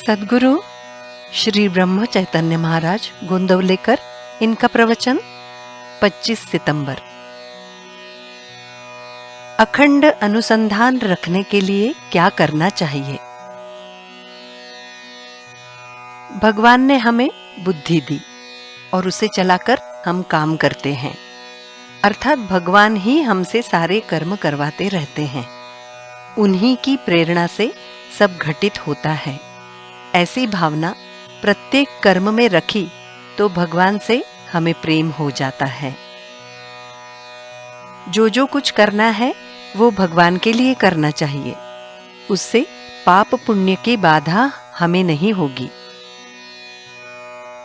सद्गुरु श्री ब्रह्म चैतन्य महाराज गोंदवलेकर, इनका प्रवचन 25 सितंबर। अखंड अनुसंधान रखने के लिए क्या करना चाहिए? भगवान ने हमें बुद्धि दी और उसे चलाकर हम काम करते हैं, अर्थात भगवान ही हमसे सारे कर्म करवाते रहते हैं। उन्हीं की प्रेरणा से सब घटित होता है। ऐसी भावना प्रत्येक कर्म में रखी तो भगवान से हमें प्रेम हो जाता है। जो कुछ करना है वो भगवान के लिए करना चाहिए। उससे पाप पुण्य की बाधा हमें नहीं होगी।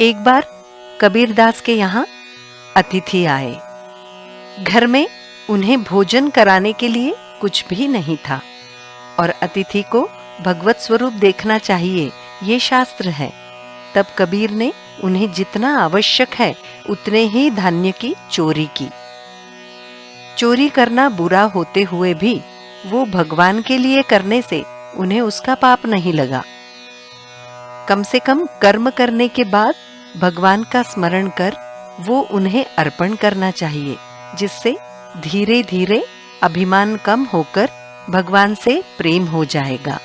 एक बार कबीरदास के यहाँ अतिथि आए। घर में उन्हें भोजन कराने के लिए कुछ भी नहीं था और अतिथि को भगवत स्वरूप देखना चाहिए, ये शास्त्र है। तब कबीर ने उन्हें जितना आवश्यक है उतने ही धान्य की चोरी की। चोरी करना बुरा होते हुए भी वो भगवान के लिए करने से उन्हें उसका पाप नहीं लगा। कम से कम कर्म करने के बाद भगवान का स्मरण कर वो उन्हें अर्पण करना चाहिए, जिससे धीरे धीरे अभिमान कम होकर भगवान से प्रेम हो जाएगा।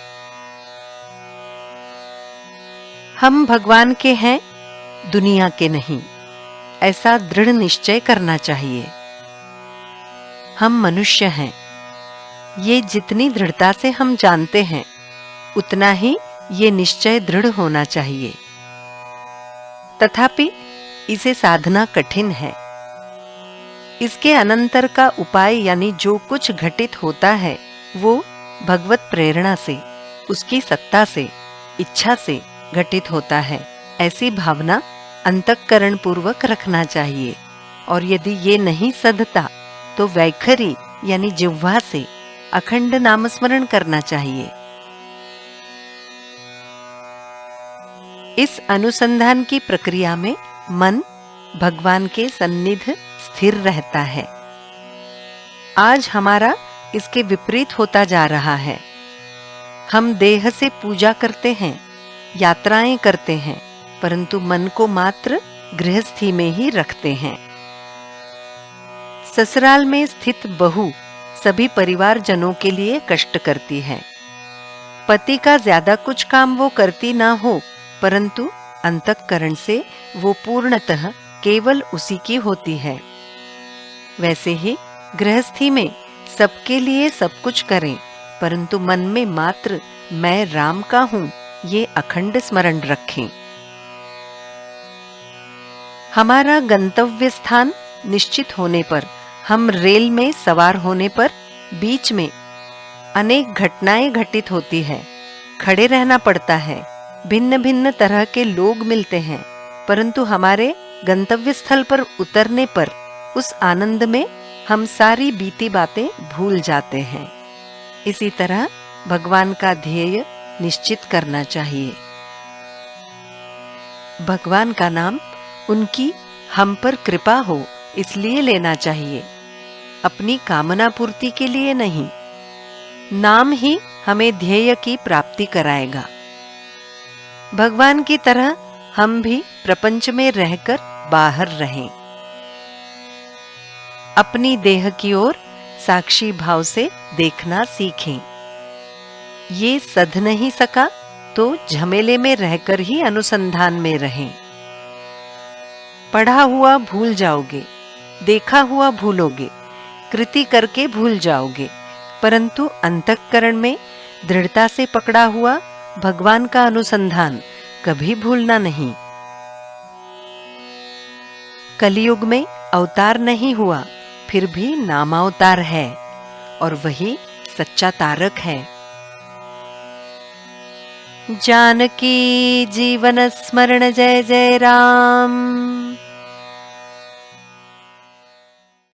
हम भगवान के हैं, दुनिया के नहीं, ऐसा दृढ़ निश्चय करना चाहिए। हम मनुष्य हैं, ये जितनी दृढ़ता से हम जानते हैं उतना ही ये निश्चय दृढ़ होना चाहिए। तथापि इसे साधना कठिन है। इसके अनंतर का उपाय यानी जो कुछ घटित होता है वो भगवत प्रेरणा से, उसकी सत्ता से, इच्छा से घटित होता है। ऐसी भावना अंतःकरण पूर्वक रखना चाहिए। और यदि ये नहीं सधता तो वैखरी यानी जिह्वा से अखंड नामस्मरण करना चाहिए। इस अनुसंधान की प्रक्रिया में मन भगवान के सन्निध स्थिर रहता है। आज हमारा इसके विपरीत होता जा रहा है। हम देह से पूजा करते हैं, यात्राएं करते हैं, परंतु मन को मात्र गृहस्थी में ही रखते हैं। ससुराल में स्थित बहू सभी परिवारजनों के लिए कष्ट करती है। पति का ज्यादा कुछ काम वो करती ना हो, परंतु अंतःकरण से वो पूर्णतः केवल उसी की होती है। वैसे ही गृहस्थी में सबके लिए सब कुछ करें, परंतु मन में मात्र मैं राम का हूं, ये अखंड स्मरण रखें। हमारा गंतव्य स्थान निश्चित होने पर, हम रेल में सवार होने पर बीच में अनेक घटनाएं घटित होती है। खड़े रहना पड़ता है, भिन्न भिन्न तरह के लोग मिलते हैं, परंतु हमारे गंतव्य स्थल पर उतरने पर उस आनंद में हम सारी बीती बातें भूल जाते हैं। इसी तरह भगवान का ध्येय निश्चित करना चाहिए। भगवान का नाम उनकी हम पर कृपा हो इसलिए लेना चाहिए, अपनी कामना पूर्ति के लिए नहीं। नाम ही हमें ध्येय की प्राप्ति कराएगा। भगवान की तरह हम भी प्रपंच में रहकर बाहर रहें। अपनी देह की ओर साक्षी भाव से देखना सीखें। ये सध नहीं सका तो झमेले में रहकर ही अनुसंधान में रहें। पढ़ा हुआ भूल जाओगे, देखा हुआ भूलोगे, कृति करके भूल जाओगे, परंतु अंतःकरण में दृढ़ता से पकड़ा हुआ भगवान का अनुसंधान कभी भूलना नहीं। कलियुग में अवतार नहीं हुआ, फिर भी नामावतार है और वही सच्चा तारक है। जानकी जीवन स्मरण जय जय राम।